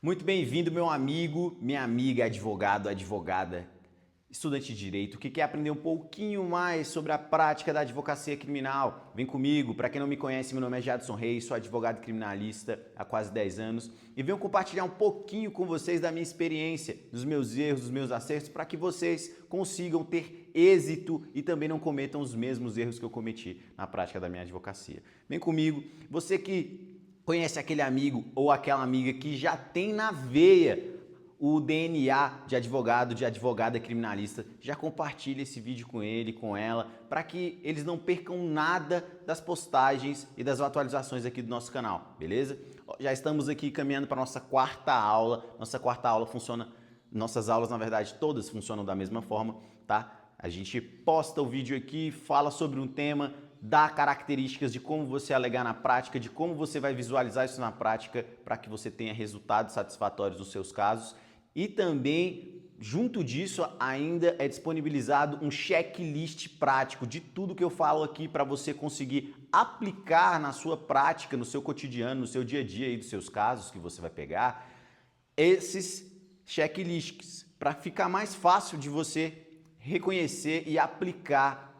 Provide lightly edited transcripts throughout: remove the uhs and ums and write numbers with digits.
Muito bem-vindo, meu amigo, minha amiga, advogado, advogada, estudante de direito, que quer aprender um pouquinho mais sobre a prática da advocacia criminal. Vem comigo, para quem não me conhece, meu nome é Jadson Reis, sou advogado criminalista há quase 10 anos e venho compartilhar um pouquinho com vocês da minha experiência, dos meus erros, dos meus acertos, para que vocês consigam ter êxito e também não cometam os mesmos erros que eu cometi na prática da minha advocacia. Vem comigo, você que conhece aquele amigo ou aquela amiga que já tem na veia o DNA de advogado, de advogada criminalista, já compartilha esse vídeo com ele, com ela, para que eles não percam nada das postagens e das atualizações aqui do nosso canal, beleza? Já estamos aqui caminhando para a nossa quarta aula. Nossa quarta aula funciona, nossas aulas, na verdade, todas funcionam da mesma forma, tá? A gente posta o vídeo aqui, fala sobre um tema, dá características de como você alegar na prática, de como você vai visualizar isso na prática para que você tenha resultados satisfatórios nos seus casos. E também, junto disso, ainda é disponibilizado um checklist prático de tudo que eu falo aqui para você conseguir aplicar na sua prática, no seu cotidiano, no seu dia a dia e dos seus casos que você vai pegar, esses checklists para ficar mais fácil de você reconhecer e aplicar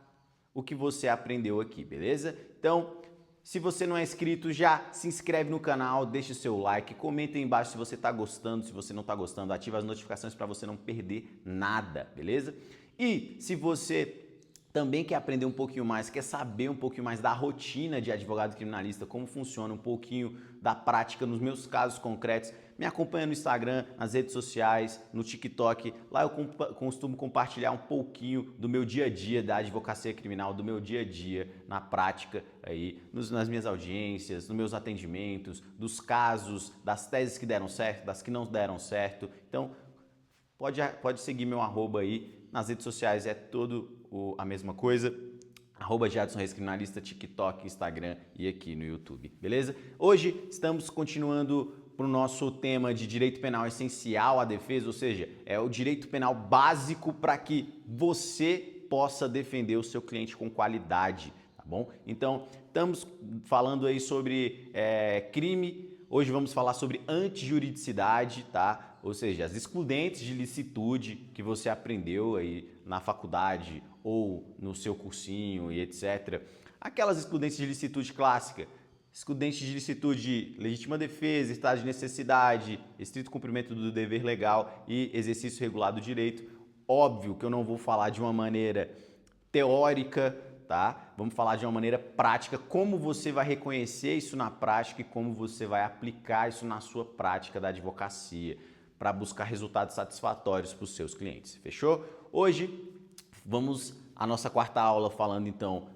o que você aprendeu aqui, beleza? Então, se você não é inscrito, já se inscreve no canal, deixa o seu like, comenta aí embaixo se você está gostando, se você não está gostando, ativa as notificações para você não perder nada, beleza? E se você também quer aprender um pouquinho mais, quer saber um pouquinho mais da rotina de advogado criminalista, como funciona um pouquinho da prática nos meus casos concretos, me acompanha no Instagram, nas redes sociais, no TikTok. Lá eu costumo compartilhar um pouquinho do meu dia a dia da advocacia criminal, do meu dia a dia na prática, aí, nas minhas audiências, nos meus atendimentos, dos casos, das teses que deram certo, das que não deram certo. Então, pode seguir meu arroba aí. Nas redes sociais é tudo a mesma coisa. Arroba Jadson Reis Criminalista, TikTok, Instagram e aqui no YouTube, beleza? Hoje estamos continuando para o nosso tema de direito penal essencial à defesa, ou seja, é o direito penal básico para que você possa defender o seu cliente com qualidade, tá bom? Então, estamos falando aí sobre crime, hoje vamos falar sobre antijuridicidade, tá? Ou seja, as excludentes de licitude que você aprendeu aí na faculdade ou no seu cursinho e etc. Aquelas excludentes de licitude clássica, excludentes de licitude, legítima defesa, estado de necessidade, estrito cumprimento do dever legal e exercício regular do direito. Óbvio que eu não vou falar de uma maneira teórica, tá? Vamos falar de uma maneira prática, como você vai reconhecer isso na prática e como você vai aplicar isso na sua prática da advocacia para buscar resultados satisfatórios para os seus clientes. Fechou? Hoje vamos à nossa quarta aula falando então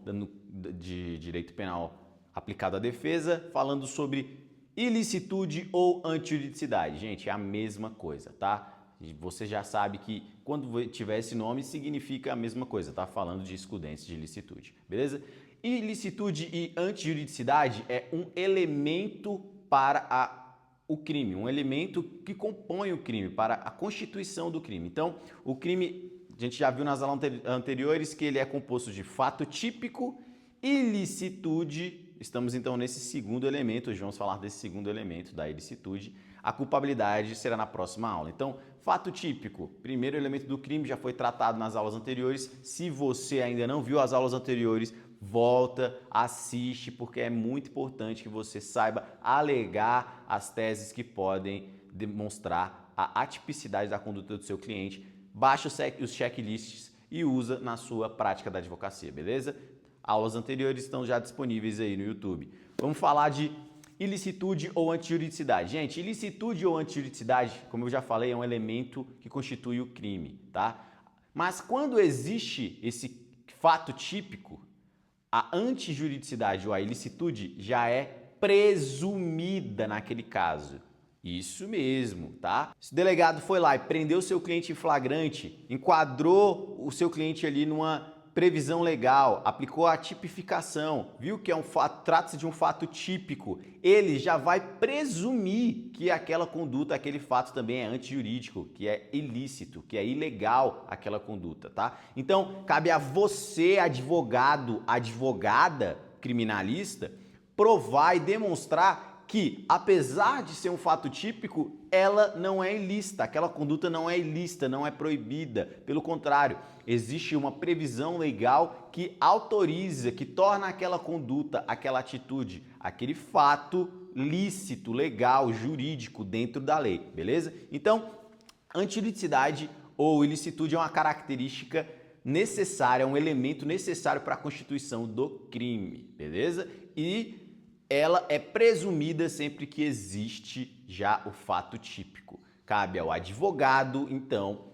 de direito penal aplicado à defesa, falando sobre ilicitude ou antijuridicidade. Gente, é a mesma coisa, tá? Você já sabe que quando tiver esse nome significa a mesma coisa, tá? Falando de excludentes de ilicitude, beleza? Ilicitude e antijuridicidade é um elemento para o crime, um elemento que compõe o crime, para a constituição do crime. Então, o crime, a gente já viu nas aulas anteriores que ele é composto de fato típico, ilicitude. Estamos então nesse segundo elemento, hoje vamos falar desse segundo elemento da ilicitude. A culpabilidade será na próxima aula. Então, fato típico, primeiro elemento do crime, já foi tratado nas aulas anteriores. Se você ainda não viu as aulas anteriores, volta, assiste, porque é muito importante que você saiba alegar as teses que podem demonstrar a atipicidade da conduta do seu cliente. Baixa os checklists e usa na sua prática da advocacia, beleza? Aulas anteriores estão já disponíveis aí no YouTube. Vamos falar de ilicitude ou antijuridicidade. Gente, ilicitude ou antijuridicidade, como eu já falei, é um elemento que constitui o crime, tá? Mas quando existe esse fato típico, a antijuridicidade ou a ilicitude já é presumida naquele caso. Isso mesmo, tá? Se o delegado foi lá e prendeu o seu cliente em flagrante, enquadrou o seu cliente ali numa previsão legal, aplicou a tipificação, viu que é um fato, trata-se de um fato típico, ele já vai presumir que aquela conduta, aquele fato também é antijurídico, que é ilícito, que é ilegal aquela conduta, tá? Então, cabe a você, advogado, advogada, criminalista, provar e demonstrar que, apesar de ser um fato típico, ela não é ilícita, aquela conduta não é ilícita, não é proibida. Pelo contrário, existe uma previsão legal que autoriza, que torna aquela conduta, aquela atitude, aquele fato lícito, legal, jurídico dentro da lei, beleza? Então, antilicidade ou ilicitude é uma característica necessária, um elemento necessário para a constituição do crime, beleza? E ela é presumida sempre que existe já o fato típico. Cabe ao advogado, então,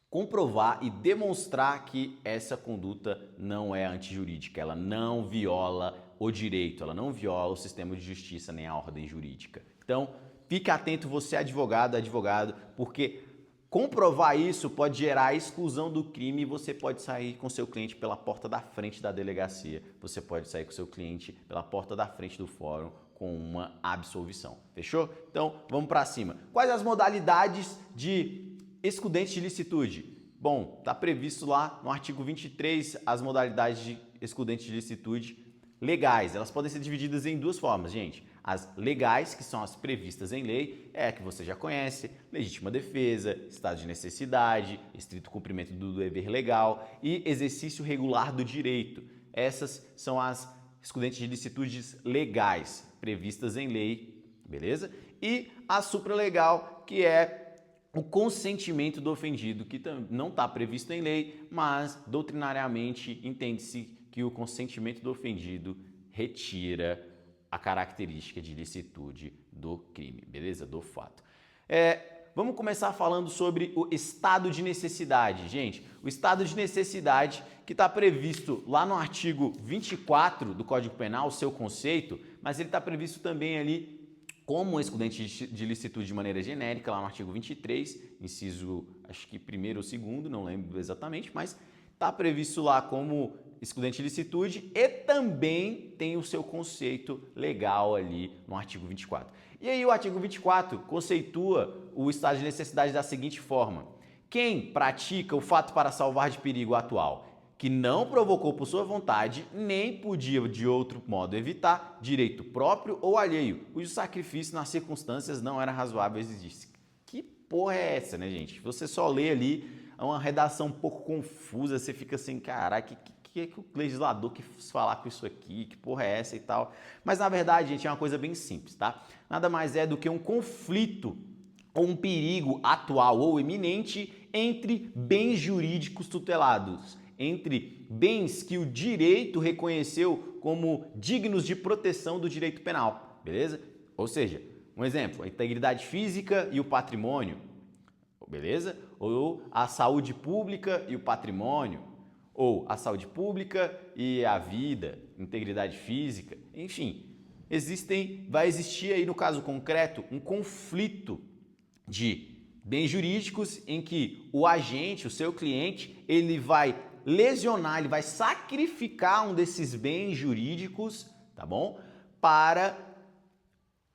comprovar e demonstrar que essa conduta não é antijurídica, ela não viola o direito, ela não viola o sistema de justiça nem a ordem jurídica. Então, fique atento você advogado, porque comprovar isso pode gerar a exclusão do crime e você pode sair com seu cliente pela porta da frente da delegacia. Você pode sair com seu cliente pela porta da frente do fórum com uma absolvição. Fechou? Então, vamos para cima. Quais as modalidades de excludente de licitude? Bom, está previsto lá no artigo 23 as modalidades de excludente de licitude legais. Elas podem ser divididas em duas formas, gente. As legais, que são as previstas em lei, é a que você já conhece, legítima defesa, estado de necessidade, estrito cumprimento do dever legal e exercício regular do direito. Essas são as excludentes de licitudes legais, previstas em lei, beleza? E a supralegal, que é o consentimento do ofendido, que não está previsto em lei, mas doutrinariamente entende-se que o consentimento do ofendido retira a característica de licitude do crime, beleza? Do fato. Vamos começar falando sobre o estado de necessidade. Gente, o estado de necessidade que está previsto lá no artigo 24 do Código Penal, o seu conceito, mas ele está previsto também ali como excludente de licitude de maneira genérica, lá no artigo 23, inciso, acho que primeiro ou segundo, não lembro exatamente, mas está previsto lá como excludente de licitude e também tem o seu conceito legal ali no artigo 24. E aí o artigo 24 conceitua o estado de necessidade da seguinte forma: quem pratica o fato para salvar de perigo atual, que não provocou por sua vontade, nem podia de outro modo evitar, direito próprio ou alheio, cujo sacrifício nas circunstâncias não era razoável exigir. Que porra é essa, né, gente? Você só lê ali, é uma redação um pouco confusa, você fica assim, caralho, que o legislador quis falar com isso aqui, que porra é essa e tal. Mas na verdade, gente, é uma coisa bem simples, tá? Nada mais é do que um conflito ou um perigo atual ou iminente entre bens jurídicos tutelados, entre bens que o direito reconheceu como dignos de proteção do direito penal, beleza? Ou seja, um exemplo, a integridade física e o patrimônio, beleza? Ou a saúde pública e o patrimônio, ou a saúde pública e a vida, integridade física, enfim, vai existir aí no caso concreto um conflito de bens jurídicos em que o agente, o seu cliente, ele vai lesionar, ele vai sacrificar um desses bens jurídicos, tá bom? Para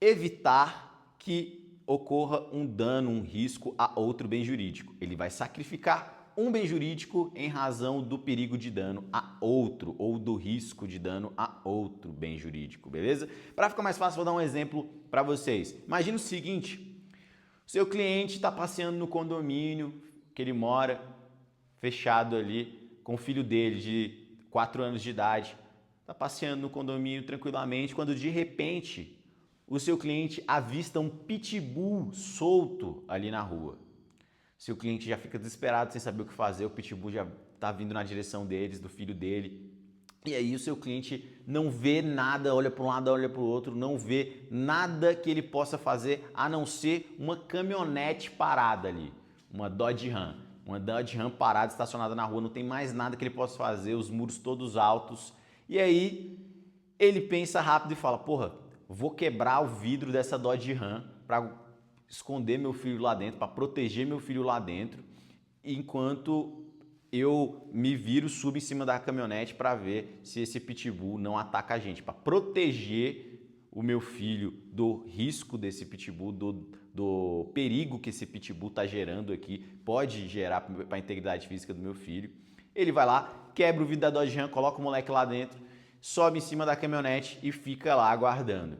evitar que ocorra um dano, um risco a outro bem jurídico. Ele vai sacrificar um bem jurídico em razão do perigo de dano a outro ou do risco de dano a outro bem jurídico, beleza? Para ficar mais fácil, vou dar um exemplo para vocês. Imagina o seguinte: seu cliente está passeando no condomínio que ele mora, fechado ali, com o filho dele de 4 anos de idade. Está passeando no condomínio tranquilamente, quando de repente o seu cliente avista um pitbull solto ali na rua. Se o cliente já fica desesperado sem saber o que fazer, o pitbull já está vindo na direção deles, do filho dele. E aí o seu cliente não vê nada, olha para um lado, olha para o outro, não vê nada que ele possa fazer a não ser uma caminhonete parada ali, uma Dodge Ram. Uma Dodge Ram parada, estacionada na rua, não tem mais nada que ele possa fazer, os muros todos altos. E aí ele pensa rápido e fala, porra, vou quebrar o vidro dessa Dodge Ram para esconder meu filho lá dentro, para proteger meu filho lá dentro, enquanto eu me viro, subo em cima da caminhonete para ver se esse pitbull não ataca a gente, para proteger o meu filho do risco desse pitbull, do perigo que esse pitbull está gerando aqui, pode gerar para a integridade física do meu filho. Ele vai lá, quebra o vidro da Dodge Ram, coloca o moleque lá dentro, sobe em cima da caminhonete e fica lá aguardando.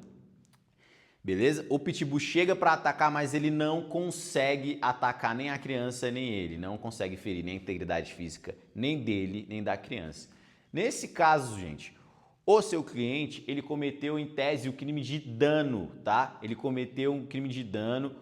Beleza? O pitbull chega para atacar, mas ele não consegue atacar nem a criança, nem ele. Não consegue ferir nem a integridade física, nem dele, nem da criança. Nesse caso, gente, o seu cliente, ele cometeu em tese o crime de dano, tá? Ele cometeu um crime de dano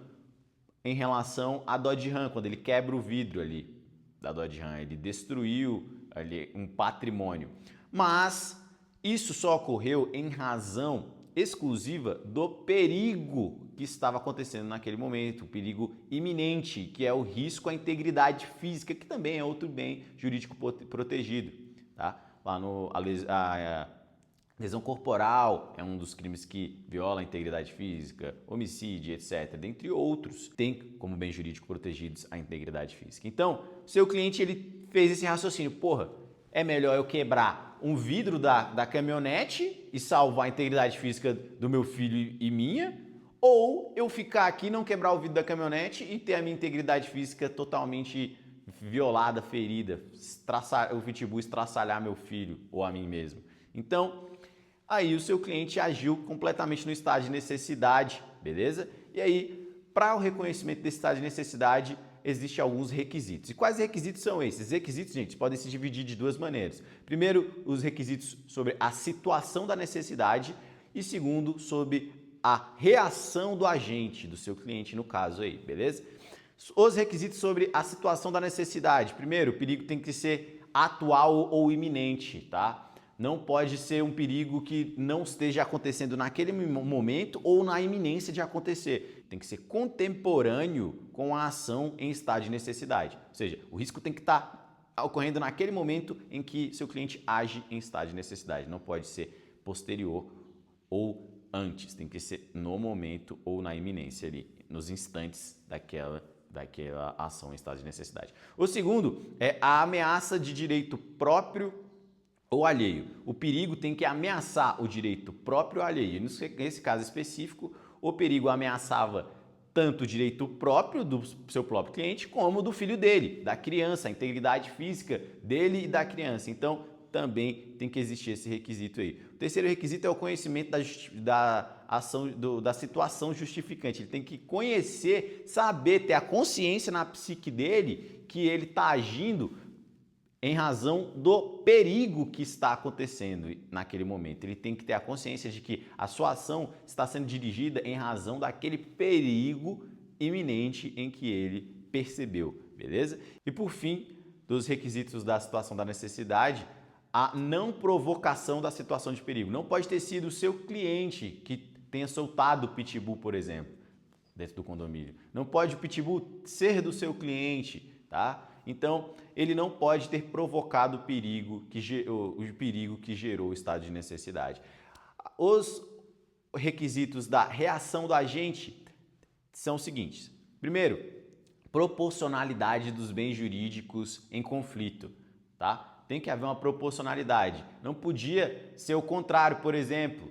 em relação à Dodge Ram, quando ele quebra o vidro ali da Dodge Ram. Ele destruiu ali um patrimônio. Mas isso só ocorreu em razão exclusiva do perigo que estava acontecendo naquele momento, o perigo iminente, que é o risco à integridade física, que também é outro bem jurídico protegido, tá? Lá no a lesão corporal é um dos crimes que viola a integridade física, homicídio, etc, dentre outros, tem como bem jurídico protegidos a integridade física. Então, seu cliente ele fez esse raciocínio, porra, é melhor eu quebrar um vidro da caminhonete e salvar a integridade física do meu filho e minha, ou eu ficar aqui, não quebrar o vidro da caminhonete e ter a minha integridade física totalmente violada, ferida, o pitbull estraçalhar meu filho ou a mim mesmo. Então, aí o seu cliente agiu completamente no estado de necessidade, beleza? E aí, para o reconhecimento desse estado de necessidade, existem alguns requisitos. E quais requisitos são esses? Requisitos, gente, podem se dividir de duas maneiras. Primeiro, os requisitos sobre a situação da necessidade e segundo, sobre a reação do agente, do seu cliente no caso aí, beleza? Os requisitos sobre a situação da necessidade. Primeiro, o perigo tem que ser atual ou iminente, tá? Não pode ser um perigo que não esteja acontecendo naquele momento ou na iminência de acontecer. Tem que ser contemporâneo com a ação em estado de necessidade. Ou seja, o risco tem que estar ocorrendo naquele momento em que seu cliente age em estado de necessidade. Não pode ser posterior ou antes. Tem que ser no momento ou na iminência ali, nos instantes daquela ação em estado de necessidade. O segundo é a ameaça de direito próprio ou alheio. O perigo tem que ameaçar o direito próprio ou alheio. Nesse caso específico, o perigo ameaçava tanto o direito próprio do seu próprio cliente, como do filho dele, da criança, a integridade física dele e da criança. Então, também tem que existir esse requisito aí. O terceiro requisito é o conhecimento da situação justificante. Ele tem que conhecer, saber, ter a consciência na psique dele que ele está agindo em razão do perigo que está acontecendo naquele momento. Ele tem que ter a consciência de que a sua ação está sendo dirigida em razão daquele perigo iminente em que ele percebeu, beleza? E por fim, dos requisitos da situação da necessidade, a não provocação da situação de perigo. Não pode ter sido o seu cliente que tenha soltado o pitbull, por exemplo, dentro do condomínio. Não pode o pitbull ser do seu cliente, tá? Então, ele não pode ter provocado o perigo que gerou o estado de necessidade. Os requisitos da reação do agente são os seguintes. Primeiro, proporcionalidade dos bens jurídicos em conflito, tá? Tem que haver uma proporcionalidade. Não podia ser o contrário, por exemplo,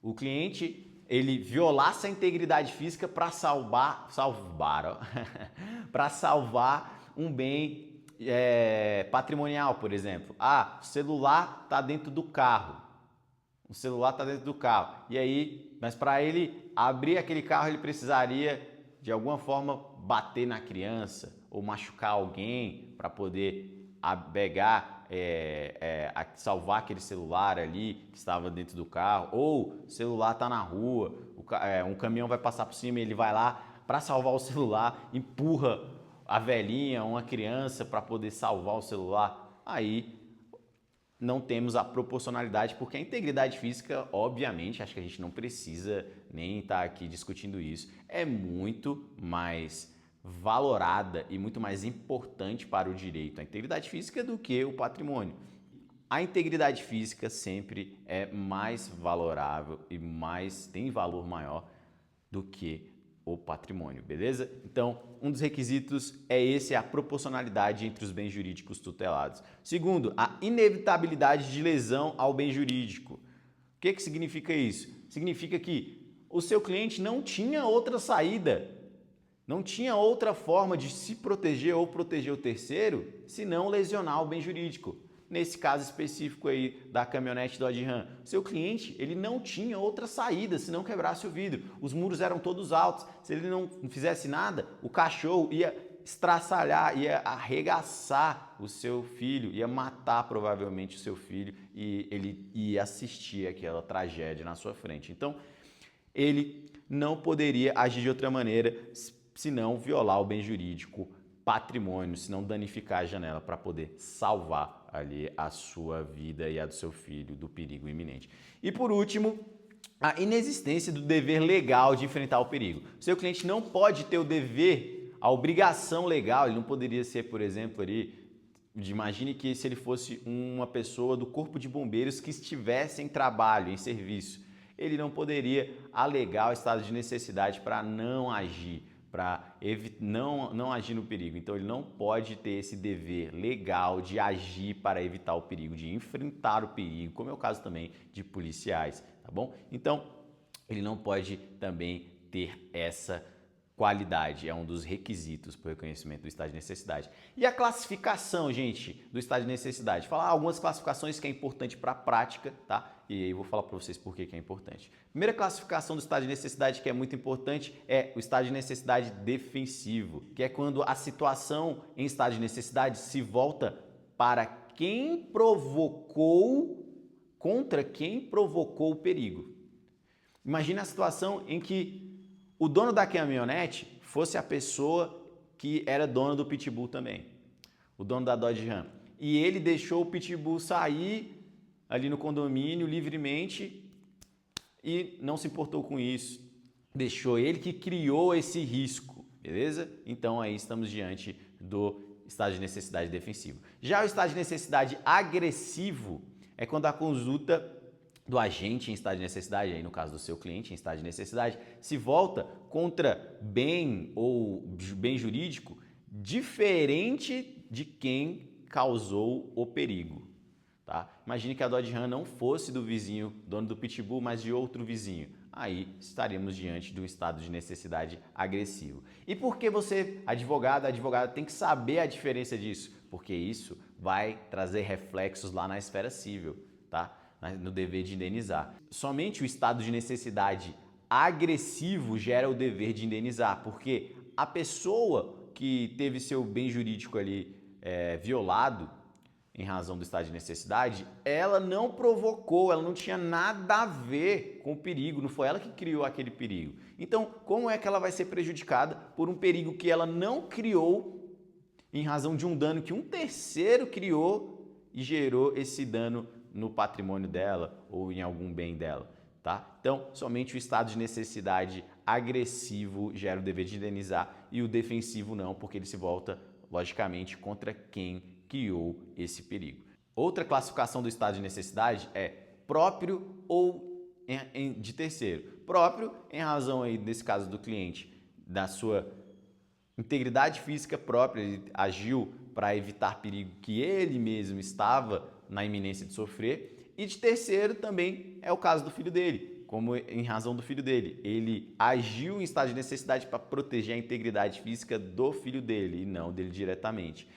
o cliente ele violasse a integridade física para salvar um bem patrimonial, por exemplo. O celular está dentro do carro. O celular está dentro do carro. E aí, mas para ele abrir aquele carro, ele precisaria, de alguma forma, bater na criança ou machucar alguém para poder pegar, salvar aquele celular ali que estava dentro do carro. Ou o celular está na rua, um caminhão vai passar por cima e ele vai lá para salvar o celular, empurra a velhinha, uma criança para poder salvar o celular. Aí não temos a proporcionalidade, porque a integridade física, obviamente, acho que a gente não precisa nem estar aqui discutindo isso, é muito mais valorada e muito mais importante para o direito a integridade física do que o patrimônio. A integridade física sempre é mais valorável e tem valor maior do que o patrimônio, beleza? Então, um dos requisitos é esse, a proporcionalidade entre os bens jurídicos tutelados. Segundo, a inevitabilidade de lesão ao bem jurídico. O que significa isso? Significa que o seu cliente não tinha outra saída, não tinha outra forma de se proteger ou proteger o terceiro, senão lesionar o bem jurídico. nesse caso específico aí da caminhonete Dodge Ram, seu cliente, ele não tinha outra saída se não quebrasse o vidro. Os muros eram todos altos. Se ele não fizesse nada, o cachorro ia estraçalhar, ia arregaçar o seu filho, ia matar provavelmente o seu filho e ele ia assistir aquela tragédia na sua frente. Então, ele não poderia agir de outra maneira senão violar o bem jurídico, patrimônio, senão danificar a janela para poder salvar ali a sua vida e a do seu filho do perigo iminente. E por último, a inexistência do dever legal de enfrentar o perigo. O seu cliente não pode ter o dever, a obrigação legal, ele não poderia ser, por exemplo, ali, imagine que se ele fosse uma pessoa do corpo de bombeiros que estivesse em trabalho, em serviço, ele não poderia alegar o estado de necessidade para não agir, para não agir no perigo. Então ele não pode ter esse dever legal de agir para evitar o perigo, de enfrentar o perigo, como é o caso também de policiais, tá bom? Então ele não pode também ter essa qualidade, é um dos requisitos para o reconhecimento do estado de necessidade. E a classificação, gente, do estado de necessidade? Falar algumas classificações que é importante para a prática, tá? E aí eu vou falar para vocês por que é importante. Primeira classificação do estado de necessidade que é muito importante é o estado de necessidade defensivo, que é quando a situação em estado de necessidade se volta para quem provocou, contra quem provocou o perigo. Imagina a situação em que o dono da caminhonete fosse a pessoa que era dona do Pitbull também, o dono da Dodge Ram. E ele deixou o Pitbull sair ali no condomínio livremente e não se importou com isso. Deixou ele que criou esse risco, beleza? Então aí estamos diante do estado de necessidade defensivo. Já o estado de necessidade agressivo é quando a conduta do agente em estado de necessidade, aí no caso do seu cliente em estado de necessidade, se volta contra bem ou bem jurídico diferente de quem causou o perigo. Tá? Imagine que a Dodge Ram não fosse do vizinho, dono do Pitbull, mas de outro vizinho. Aí estaremos diante de um estado de necessidade agressivo. E por que você, advogada, tem que saber a diferença disso? Porque isso vai trazer reflexos lá na esfera civil, tá? No dever de indenizar. Somente o estado de necessidade agressivo gera o dever de indenizar, porque a pessoa que teve seu bem jurídico ali violado em razão do estado de necessidade, ela não provocou, ela não tinha nada a ver com o perigo, não foi ela que criou aquele perigo. Então, como é que ela vai ser prejudicada por um perigo que ela não criou em razão de um dano que um terceiro criou e gerou esse dano no patrimônio dela ou em algum bem dela, tá? Então, somente o estado de necessidade agressivo gera o dever de indenizar e o defensivo não, porque ele se volta, logicamente, contra quem criou esse perigo. Outra classificação do estado de necessidade é próprio ou de terceiro. Próprio, em razão aí, nesse caso do cliente, da sua integridade física própria, ele agiu para evitar perigo que ele mesmo estava na iminência de sofrer, e de terceiro também é o caso do filho dele, como em razão do filho dele. Ele agiu em estado de necessidade para proteger a integridade física do filho dele e não dele diretamente.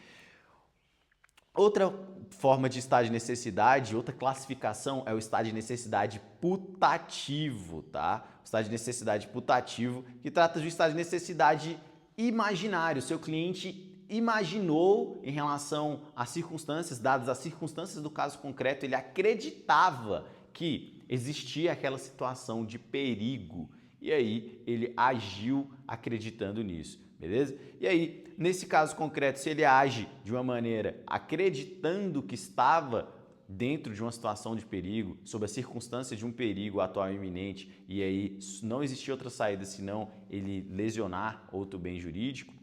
Outra forma de estado de necessidade, outra classificação é o estado de necessidade putativo, tá? O estado de necessidade putativo, que trata de um estado de necessidade imaginário. Seu cliente imaginou em relação às circunstâncias, dadas as circunstâncias do caso concreto, ele acreditava que existia aquela situação de perigo e aí ele agiu acreditando nisso, beleza? E aí, nesse caso concreto, se ele age de uma maneira acreditando que estava dentro de uma situação de perigo, sob a circunstância de um perigo atual e iminente, e aí não existia outra saída senão ele lesionar outro bem jurídico,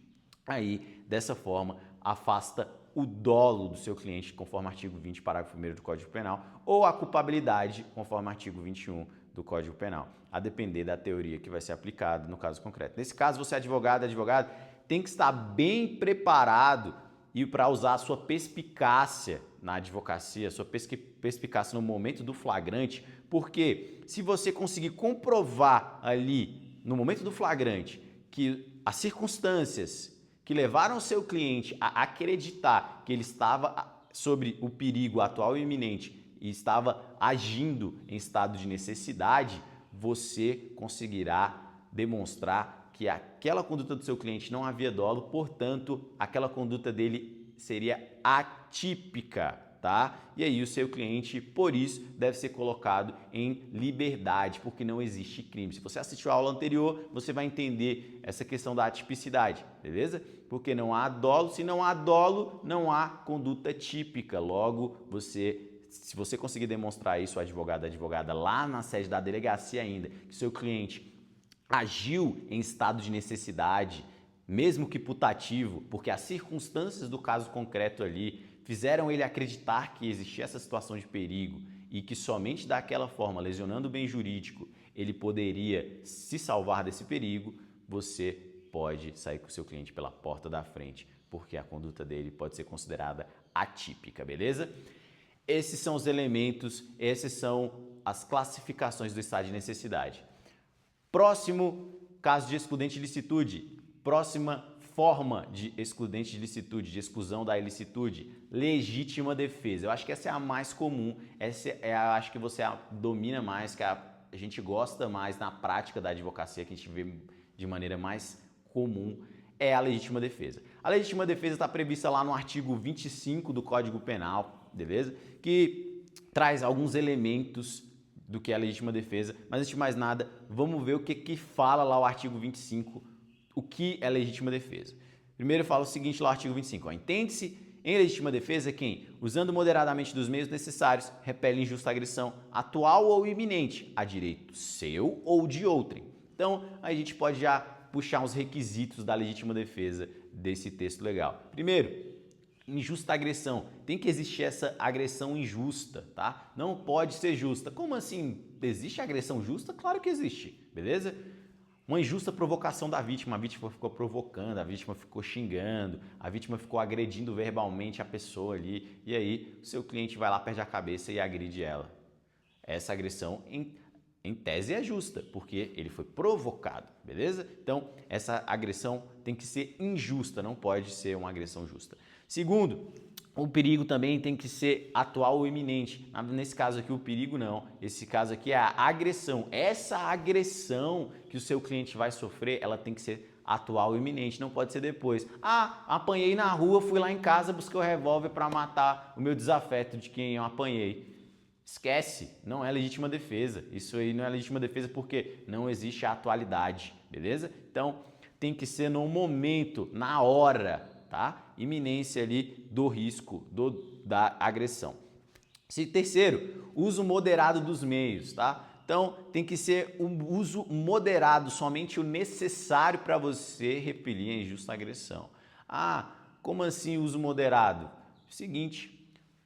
aí, dessa forma, afasta o dolo do seu cliente, conforme artigo 20, parágrafo 1º do Código Penal, ou a culpabilidade, conforme artigo 21 do Código Penal, a depender da teoria que vai ser aplicada no caso concreto. Nesse caso, você é advogado, tem que estar bem preparado e para usar a sua perspicácia na advocacia, a sua perspicácia no momento do flagrante, porque se você conseguir comprovar ali, no momento do flagrante, que as circunstâncias que levaram o seu cliente a acreditar que ele estava sobre o perigo atual e iminente e estava agindo em estado de necessidade, você conseguirá demonstrar que aquela conduta do seu cliente não havia dolo, portanto, aquela conduta dele seria atípica, tá? E aí o seu cliente, por isso, deve ser colocado em liberdade, porque não existe crime. Se você assistiu a aula anterior, você vai entender essa questão da atipicidade, beleza? Porque não há dolo, se não há dolo, não há conduta típica. Logo, se você conseguir demonstrar isso, advogada, lá na sede da delegacia ainda, que seu cliente agiu em estado de necessidade, mesmo que putativo, porque as circunstâncias do caso concreto ali fizeram ele acreditar que existia essa situação de perigo e que somente daquela forma, lesionando o bem jurídico, ele poderia se salvar desse perigo, você pode sair com o seu cliente pela porta da frente, porque a conduta dele pode ser considerada atípica, beleza? Esses são os elementos, essas são as classificações do estado de necessidade. Próximo caso de excludente de ilicitude, próxima forma de excludente de ilicitude, de exclusão da ilicitude, legítima defesa. Eu acho que essa é a mais comum, acho que você domina mais, que a gente gosta mais na prática da advocacia, que a gente vê de maneira mais comum, é a legítima defesa. A legítima defesa está prevista lá no artigo 25 do Código Penal, beleza? Que traz alguns elementos do que é a legítima defesa, mas antes de mais nada, vamos ver o que fala lá o artigo 25, o que é legítima defesa. Primeiro fala o seguinte lá o artigo 25, entende-se em legítima defesa quem, usando moderadamente dos meios necessários, repele injusta agressão atual ou iminente a direito seu ou de outrem. Então, a gente pode já puxar uns requisitos da legítima defesa desse texto legal. Primeiro, injusta agressão. Tem que existir essa agressão injusta, tá? Não pode ser justa. Como assim? Existe agressão justa? Claro que existe, beleza? Uma injusta provocação da vítima. A vítima ficou provocando, a vítima ficou xingando, a vítima ficou agredindo verbalmente a pessoa ali. E aí, o seu cliente vai lá, perde a cabeça e agride ela. Essa agressão, em tese, é justa, porque ele foi provocado, beleza? Então, essa agressão tem que ser injusta, não pode ser uma agressão justa. Segundo, o perigo também tem que ser atual ou iminente. Nesse caso aqui, o perigo não. Esse caso aqui é a agressão. Essa agressão que o seu cliente vai sofrer, ela tem que ser atual ou iminente, não pode ser depois. Ah, apanhei na rua, fui lá em casa, busquei o revólver para matar o meu desafeto de quem eu apanhei. Esquece, não é legítima defesa. Isso aí não é legítima defesa porque não existe a atualidade, beleza? Então, tem que ser no momento, na hora, tá? Iminência ali do risco, da agressão. Terceiro, uso moderado dos meios, tá? Então, tem que ser um uso moderado, somente o necessário para você repelir a injusta agressão. Ah, como assim uso moderado? Seguinte,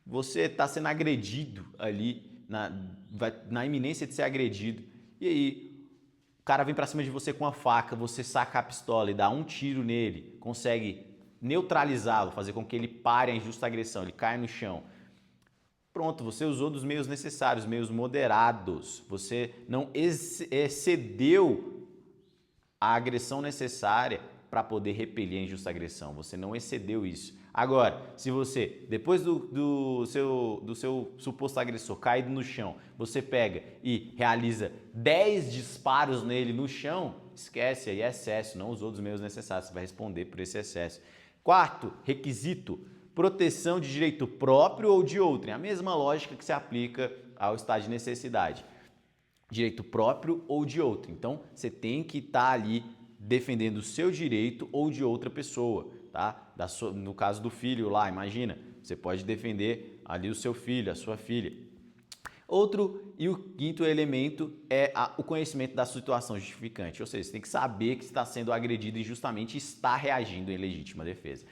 você está sendo agredido ali, na iminência de ser agredido, e aí o cara vem para cima de você com a faca, você saca a pistola e dá um tiro nele, consegue neutralizá-lo, fazer com que ele pare a injusta agressão, ele caia no chão. Pronto, você usou dos meios necessários, meios moderados. Você não excedeu a agressão necessária para poder repelir a injusta agressão. Você não excedeu isso. Agora, se você, depois do seu suposto agressor caído no chão, você pega e realiza 10 disparos nele no chão, esquece, aí é excesso, não usou dos meios necessários, você vai responder por esse excesso. Quarto requisito, proteção de direito próprio ou de outrem. A mesma lógica que se aplica ao estado de necessidade. Direito próprio ou de outrem. Então, você tem que estar ali defendendo o seu direito ou de outra pessoa, tá? No caso do filho lá, imagina, você pode defender ali o seu filho, a sua filha. Outro e o quinto elemento é o conhecimento da situação justificante, ou seja, você tem que saber que está sendo agredido injustamente e está reagindo em legítima defesa.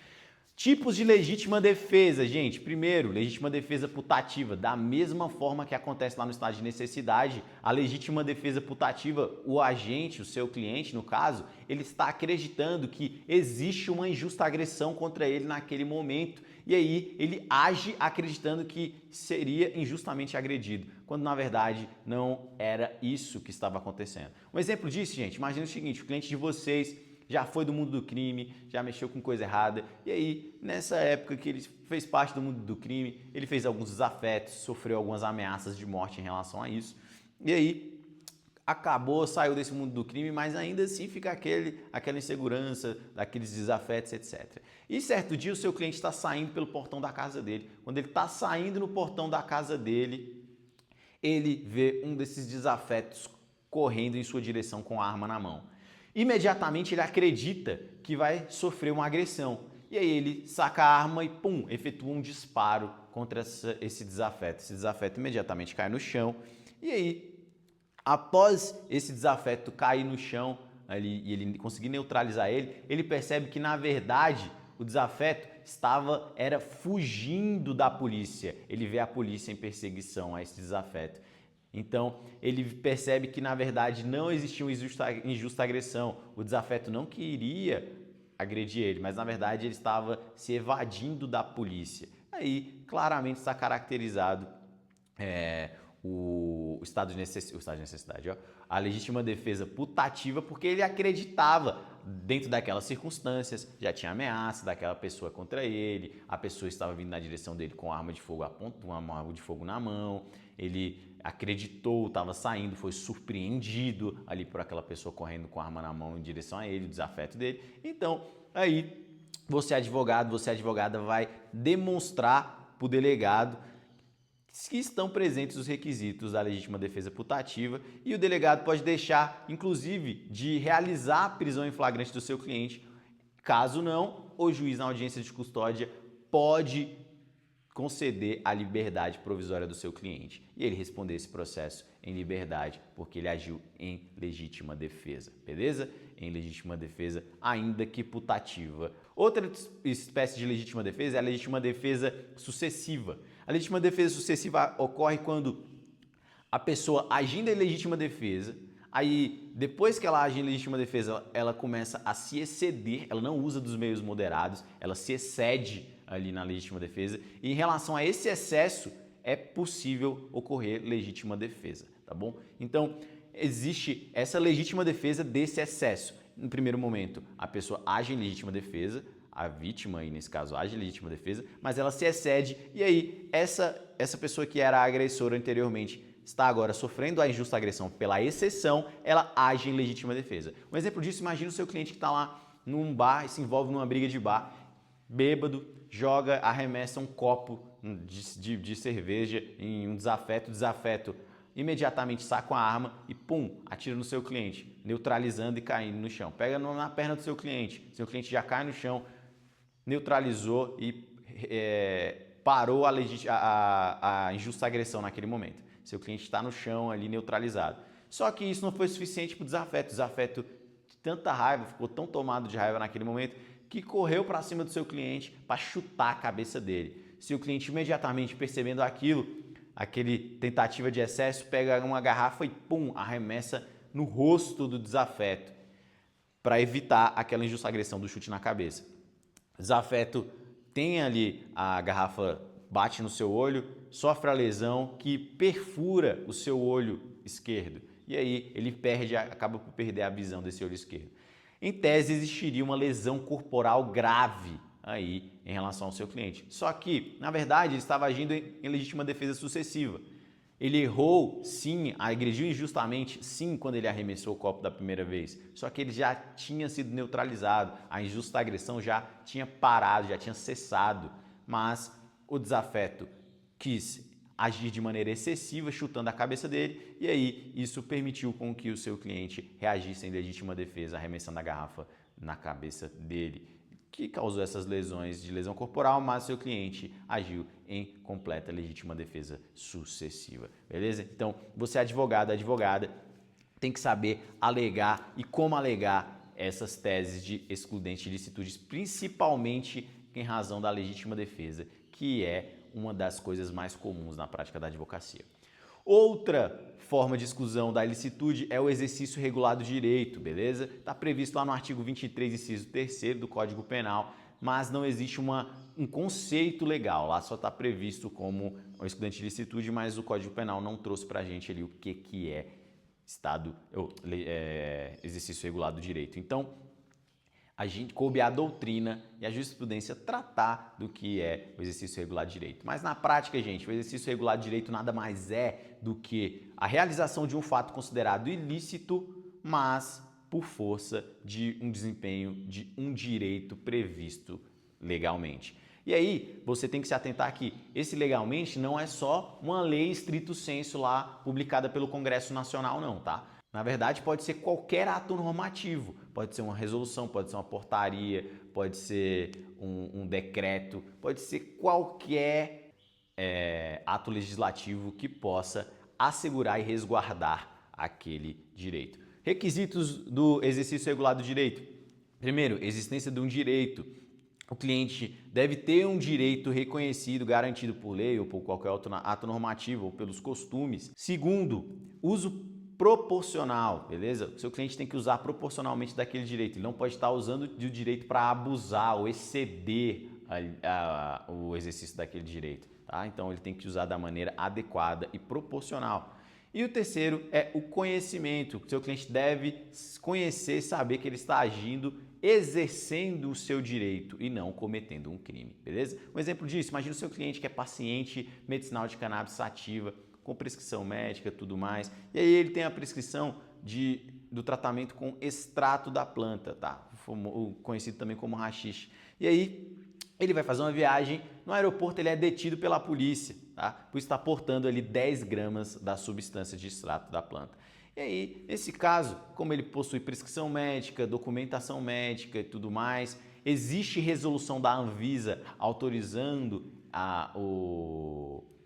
Tipos de legítima defesa, gente. Primeiro, legítima defesa putativa. Da mesma forma que acontece lá no estado de necessidade, a legítima defesa putativa, o agente, o seu cliente, no caso, ele está acreditando que existe uma injusta agressão contra ele naquele momento. E aí ele age acreditando que seria injustamente agredido, quando na verdade não era isso que estava acontecendo. Um exemplo disso, gente, imagina o seguinte, o cliente de vocês já foi do mundo do crime, já mexeu com coisa errada. E aí, nessa época que ele fez parte do mundo do crime, ele fez alguns desafetos, sofreu algumas ameaças de morte em relação a isso. E aí, saiu desse mundo do crime, mas ainda assim fica aquela insegurança, daqueles desafetos, etc. E certo dia o seu cliente está saindo pelo portão da casa dele. Quando ele está saindo no portão da casa dele, ele vê um desses desafetos correndo em sua direção com a arma na mão. Imediatamente ele acredita que vai sofrer uma agressão. E aí ele saca a arma e pum, efetua um disparo contra esse desafeto. Esse desafeto imediatamente cai no chão. E aí, após esse desafeto cair no chão ali, e ele conseguir neutralizar ele percebe que na verdade o desafeto era fugindo da polícia. Ele vê a polícia em perseguição a esse desafeto. Então ele percebe que na verdade não existia uma injusta agressão. O desafeto não queria agredir ele, mas na verdade ele estava se evadindo da polícia. Aí claramente está caracterizado o estado de necessidade, ó, a legítima defesa putativa, porque ele acreditava, dentro daquelas circunstâncias, já tinha ameaça daquela pessoa contra ele, a pessoa estava vindo na direção dele com arma de fogo uma arma de fogo na mão, ele acreditou, estava saindo, foi surpreendido ali por aquela pessoa correndo com a arma na mão em direção a ele, o desafeto dele. Então, aí, você advogada vai demonstrar para o delegado que estão presentes os requisitos da legítima defesa putativa e o delegado pode deixar, inclusive, de realizar a prisão em flagrante do seu cliente. Caso não, o juiz na audiência de custódia pode conceder a liberdade provisória do seu cliente e ele responder esse processo em liberdade porque ele agiu em legítima defesa, beleza? Em legítima defesa, ainda que putativa. Outra espécie de legítima defesa é a legítima defesa sucessiva. A legítima defesa sucessiva ocorre quando a pessoa agindo em legítima defesa, aí depois que ela age em legítima defesa, ela começa a se exceder, ela não usa dos meios moderados, ela se excede ali na legítima defesa e em relação a esse excesso é possível ocorrer legítima defesa, tá bom? Então, existe essa legítima defesa desse excesso. No primeiro momento, a pessoa age em legítima defesa, a vítima aí nesse caso age em legítima defesa, mas ela se excede e aí essa pessoa que era agressora anteriormente está agora sofrendo a injusta agressão pela exceção, ela age em legítima defesa. Um exemplo disso, imagina o seu cliente que está lá num bar e se envolve numa briga de bar, bêbado, arremessa um copo de cerveja em um desafeto, imediatamente saca a arma e pum, atira no seu cliente, neutralizando e caindo no chão. Pega na perna do seu cliente já cai no chão, neutralizou e parou a injusta agressão naquele momento. Seu cliente está no chão ali neutralizado. Só que isso não foi suficiente para o desafeto de tanta raiva, ficou tão tomado de raiva naquele momento que correu para cima do seu cliente para chutar a cabeça dele. Se o cliente imediatamente percebendo aquele tentativa de excesso, pega uma garrafa e pum, arremessa no rosto do desafeto para evitar aquela injusta agressão do chute na cabeça. O desafeto tem ali a garrafa, bate no seu olho, sofre a lesão que perfura o seu olho esquerdo e aí ele acaba por perder a visão desse olho esquerdo. Em tese, existiria uma lesão corporal grave aí em relação ao seu cliente. Só que, na verdade, ele estava agindo em legítima defesa sucessiva. Ele errou, sim, agrediu injustamente, sim, quando ele arremessou o copo da primeira vez. Só que ele já tinha sido neutralizado, a injusta agressão já tinha parado, já tinha cessado. Mas o desafeto quis agir de maneira excessiva, chutando a cabeça dele, e aí isso permitiu com que o seu cliente reagisse em legítima defesa, arremessando a garrafa na cabeça dele, que causou essas lesões de lesão corporal, mas seu cliente agiu em completa legítima defesa sucessiva, beleza? Então, você advogada, tem que saber alegar e como alegar essas teses de excludente de licitudes, principalmente em razão da legítima defesa, que é uma das coisas mais comuns na prática da advocacia. Outra forma de exclusão da ilicitude é o exercício regulado de direito, beleza? Está previsto lá no artigo 23, inciso 3º do Código Penal, mas não existe um conceito legal. Lá só está previsto como um excludente de ilicitude, mas o Código Penal não trouxe para a gente ali o que é exercício regulado de direito. Então, coube à doutrina e à jurisprudência tratar do que é o exercício regular de direito. Mas na prática, gente, o exercício regular de direito nada mais é do que a realização de um fato considerado ilícito, mas por força de um desempenho de um direito previsto legalmente. E aí, você tem que se atentar que esse legalmente não é só uma lei estrito sensu lá publicada pelo Congresso Nacional não, tá? Na verdade, pode ser qualquer ato normativo, pode ser uma resolução, pode ser uma portaria, pode ser um decreto, pode ser qualquer ato legislativo que possa assegurar e resguardar aquele direito. Requisitos do exercício regular do direito. Primeiro, existência de um direito. O cliente deve ter um direito reconhecido, garantido por lei ou por qualquer outro ato normativo ou pelos costumes. Segundo, uso proporcional, beleza? O seu cliente tem que usar proporcionalmente daquele direito. Ele não pode estar usando do direito para abusar ou exceder o exercício daquele direito, tá? Então ele tem que usar da maneira adequada e proporcional. E o terceiro é o conhecimento. O seu cliente deve conhecer e saber que ele está agindo, exercendo o seu direito e não cometendo um crime, beleza? Um exemplo disso, imagina o seu cliente que é paciente medicinal de cannabis sativa, com prescrição médica e tudo mais, e aí ele tem a prescrição do tratamento com extrato da planta, tá? Conhecido também como haxixe. E aí ele vai fazer uma viagem, no aeroporto ele é detido pela polícia, tá? Por estar portando ali 10 gramas da substância de extrato da planta. E aí, nesse caso, como ele possui prescrição médica, documentação médica e tudo mais, existe resolução da Anvisa autorizando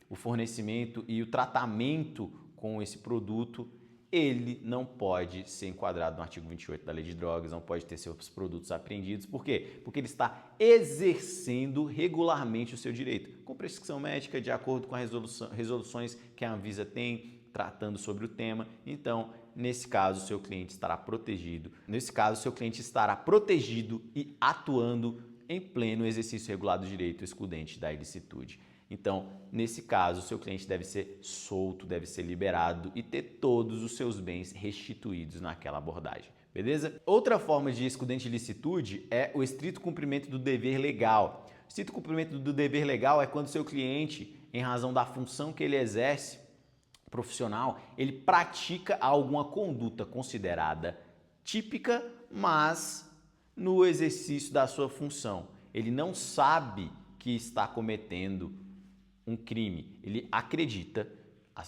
o fornecimento e o tratamento com esse produto, ele não pode ser enquadrado no artigo 28 da Lei de Drogas, não pode ter seus produtos apreendidos. Por quê? Porque ele está exercendo regularmente o seu direito, com prescrição médica, de acordo com as resoluções que a Anvisa tem, tratando sobre o tema. Então, nesse caso, o seu cliente estará protegido. Nesse caso, o seu cliente estará protegido e atuando em pleno exercício regular do direito excludente da ilicitude. Então, nesse caso, o seu cliente deve ser solto, deve ser liberado e ter todos os seus bens restituídos naquela abordagem, beleza? Outra forma de excludente de ilicitude é o estrito cumprimento do dever legal. O estrito cumprimento do dever legal é quando o seu cliente, em razão da função que ele exerce profissional, ele pratica alguma conduta considerada típica, mas no exercício da sua função. Ele não sabe que está cometendo um crime, ele acredita,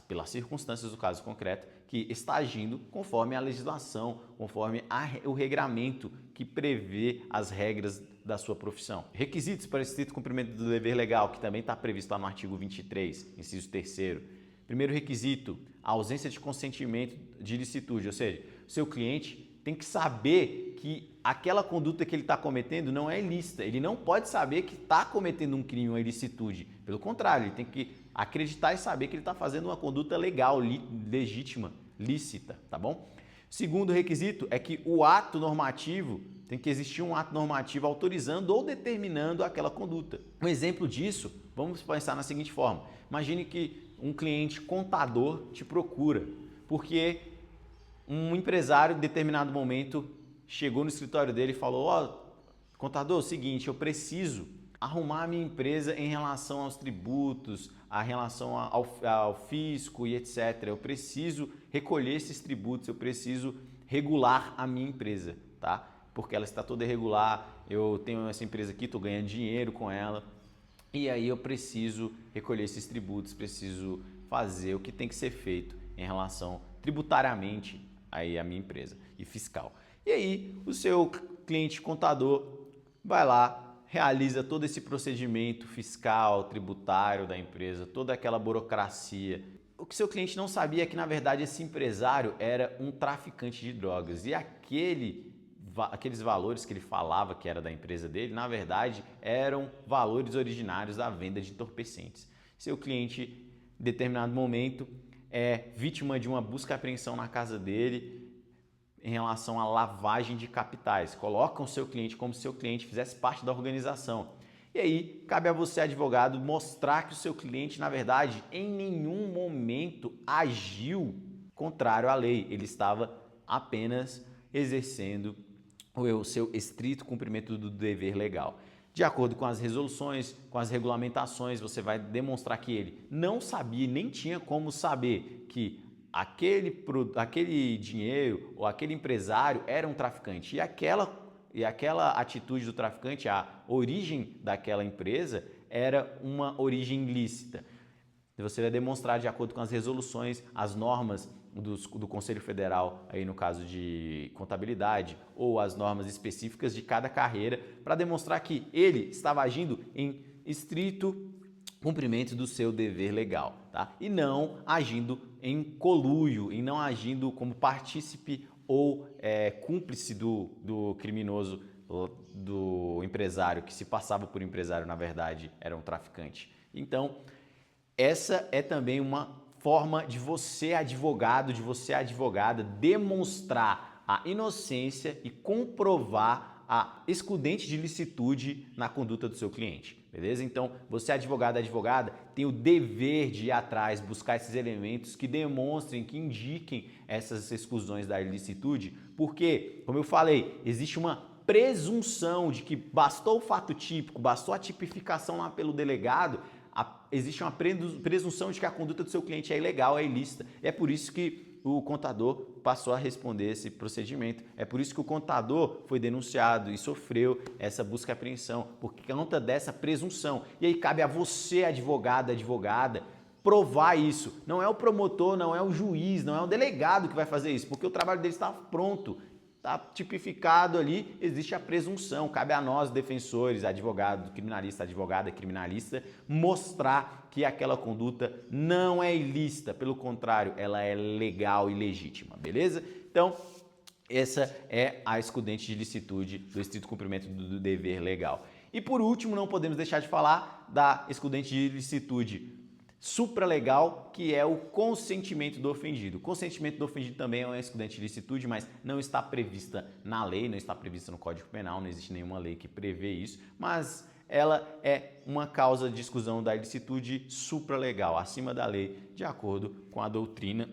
pelas circunstâncias do caso concreto, que está agindo conforme a legislação, conforme o regramento que prevê as regras da sua profissão. Requisitos para esse estrito cumprimento do dever legal, que também está previsto lá no artigo 23, inciso 3º. Primeiro requisito, a ausência de consentimento de ilicitude, ou seja, o seu cliente tem que saber que aquela conduta que ele está cometendo não é ilícita. Ele não pode saber que está cometendo um crime, uma ilicitude. Pelo contrário, ele tem que acreditar e saber que ele está fazendo uma conduta legal, legítima, lícita, tá bom? Segundo requisito é que o ato normativo, tem que existir um ato normativo autorizando ou determinando aquela conduta. Um exemplo disso, vamos pensar na seguinte forma. Imagine que um cliente contador te procura, porque um empresário em determinado momento chegou no escritório dele e falou: ó, contador, é o seguinte, eu preciso arrumar a minha empresa em relação aos tributos, a relação ao fisco e etc. Eu preciso recolher esses tributos, eu preciso regular a minha empresa, tá? Porque ela está toda irregular, eu tenho essa empresa aqui, estou ganhando dinheiro com ela, e aí eu preciso recolher esses tributos, preciso fazer o que tem que ser feito em relação tributariamente aí a minha empresa e fiscal. E aí o seu cliente contador vai lá, realiza todo esse procedimento fiscal, tributário da empresa, toda aquela burocracia. O que seu cliente não sabia é que, na verdade, esse empresário era um traficante de drogas e aqueles valores que ele falava que era da empresa dele, na verdade, eram valores originários da venda de entorpecentes. Seu cliente, em determinado momento, é vítima de uma busca e apreensão na casa dele em relação à lavagem de capitais. Colocam o seu cliente como se seu cliente fizesse parte da organização. E aí, cabe a você, advogado, mostrar que o seu cliente, na verdade, em nenhum momento agiu contrário à lei. Ele estava apenas exercendo o seu estrito cumprimento do dever legal. De acordo com as resoluções, com as regulamentações, você vai demonstrar que ele não sabia, nem tinha como saber que aquele dinheiro ou aquele empresário era um traficante. E aquela atitude do traficante, a origem daquela empresa, era uma origem ilícita. Você vai demonstrar, de acordo com as resoluções, as normas do Conselho Federal, aí no caso de contabilidade, ou as normas específicas de cada carreira, para demonstrar que ele estava agindo em estrito cumprimento do seu dever legal, tá? E não agindo em conluio, e não agindo como partícipe ou cúmplice do criminoso, do empresário, que se passava por empresário, na verdade, era um traficante. Então, essa é também uma forma de você, advogado, de você, advogada, demonstrar a inocência e comprovar a excludente de licitude na conduta do seu cliente, beleza? Então, você, advogado, advogada, tem o dever de ir atrás, buscar esses elementos que demonstrem, que indiquem essas exclusões da ilicitude, porque, como eu falei, existe uma presunção de que bastou o fato típico, bastou a tipificação lá pelo delegado, existe uma presunção de que a conduta do seu cliente é ilegal, é ilícita. É por isso que o contador passou a responder esse procedimento. É por isso que o contador foi denunciado e sofreu essa busca e apreensão, por conta dessa presunção. E aí cabe a você, advogado, advogada, provar isso. Não é o promotor, não é o juiz, não é o delegado que vai fazer isso, porque o trabalho dele está pronto. Está tipificado ali, existe a presunção, cabe a nós, defensores, advogado, criminalista, advogada, criminalista, mostrar que aquela conduta não é ilícita, pelo contrário, ela é legal e legítima, beleza? Então, essa é a excludente de licitude do estrito cumprimento do dever legal. E por último, não podemos deixar de falar da excludente de licitude supralegal, que é o consentimento do ofendido. O consentimento do ofendido também é uma excludente de licitude, mas não está prevista na lei, não está prevista no Código Penal, não existe nenhuma lei que prevê isso, mas ela é uma causa de exclusão da ilicitude supralegal, acima da lei, de acordo com a doutrina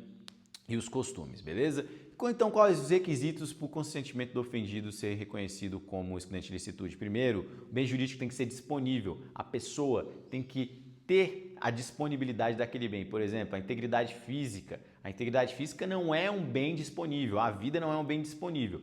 e os costumes, beleza? Então, quais os requisitos para o consentimento do ofendido ser reconhecido como excludente de licitude? Primeiro, o bem jurídico tem que ser disponível, a pessoa tem que ter a disponibilidade daquele bem. Por exemplo, a integridade física. A integridade física não é um bem disponível, a vida não é um bem disponível.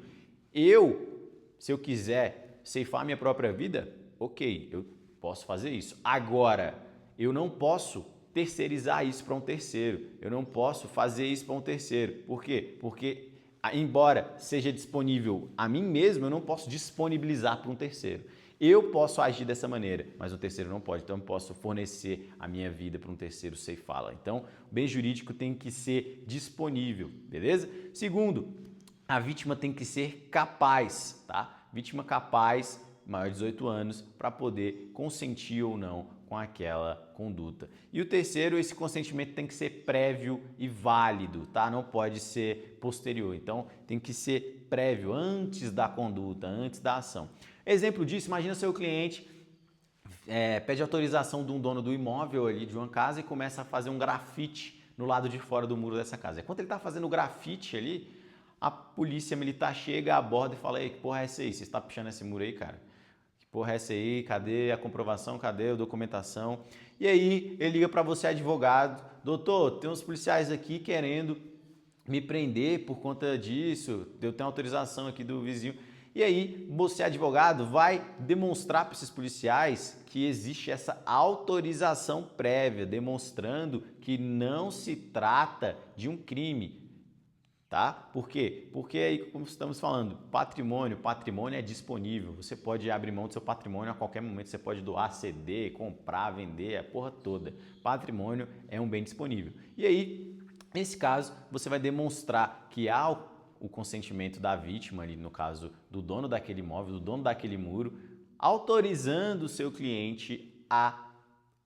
Se eu quiser ceifar minha própria vida, ok, eu posso fazer isso. Agora, eu não posso terceirizar isso para um terceiro, eu não posso fazer isso para um terceiro. Por quê? Porque, embora seja disponível a mim mesmo, eu não posso disponibilizar para um terceiro. Eu posso agir dessa maneira, mas o terceiro não pode. Então, eu posso fornecer a minha vida para um terceiro ceifá-la. Então, o bem jurídico tem que ser disponível, beleza? Segundo, a vítima tem que ser capaz, tá? Vítima capaz, maior de 18 anos, para poder consentir ou não com aquela conduta. E o terceiro, esse consentimento tem que ser prévio e válido, tá? Não pode ser posterior. Então, tem que ser prévio, antes da conduta, antes da ação. Exemplo disso, imagina seu cliente pede autorização de um dono do imóvel ali de uma casa e começa a fazer um grafite no lado de fora do muro dessa casa. Enquanto ele está fazendo o grafite ali, a polícia militar chega, aborda e fala: "Ei, que porra é essa aí? Você está pichando esse muro aí, cara? Que porra é essa aí? Cadê a comprovação? Cadê a documentação?" E aí ele liga para você, advogado: "Doutor, tem uns policiais aqui querendo me prender por conta disso, eu tenho autorização aqui do vizinho." E aí, você, advogado, vai demonstrar para esses policiais que existe essa autorização prévia, demonstrando que não se trata de um crime, tá? Por quê? Porque aí, como estamos falando, patrimônio é disponível. Você pode abrir mão do seu patrimônio a qualquer momento. Você pode doar, ceder, comprar, vender, a porra toda. Patrimônio é um bem disponível. E aí, nesse caso, você vai demonstrar que há o consentimento da vítima, ali no caso do dono daquele imóvel, do dono daquele muro, autorizando o seu cliente a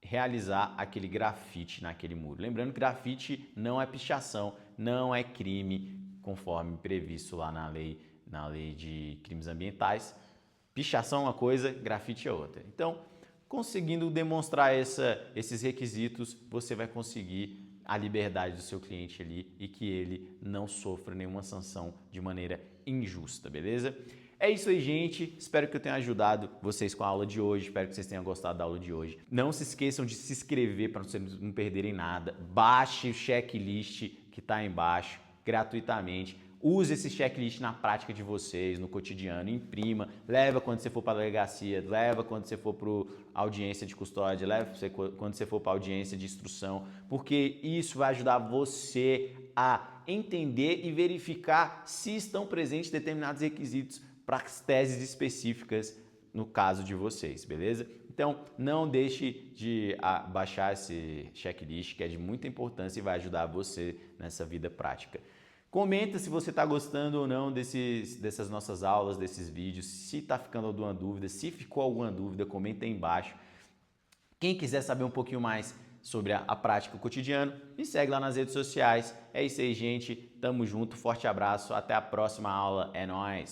realizar aquele grafite naquele muro. Lembrando que grafite não é pichação, não é crime, conforme previsto lá na lei de crimes ambientais. Pichação é uma coisa, grafite é outra. Então, conseguindo demonstrar esses requisitos, você vai conseguir a liberdade do seu cliente ali e que ele não sofra nenhuma sanção de maneira injusta, beleza? É isso aí, gente. Espero que eu tenha ajudado vocês com a aula de hoje. Espero que vocês tenham gostado da aula de hoje. Não se esqueçam de se inscrever para vocês não perderem nada. Baixe o checklist que está aí embaixo gratuitamente. Use esse checklist na prática de vocês, no cotidiano, imprima, leva quando você for para a delegacia, leva quando você for para a audiência de custódia, leva quando você for para a audiência de instrução, porque isso vai ajudar você a entender e verificar se estão presentes determinados requisitos para as teses específicas no caso de vocês, beleza? Então, não deixe de baixar esse checklist, que é de muita importância e vai ajudar você nessa vida prática. Comenta se você está gostando ou não dessas nossas aulas, desses vídeos, se está ficando alguma dúvida, se ficou alguma dúvida, comenta aí embaixo. Quem quiser saber um pouquinho mais sobre a prática cotidiana, me segue lá nas redes sociais. É isso aí, gente. Tamo junto, forte abraço, até a próxima aula, é nóis!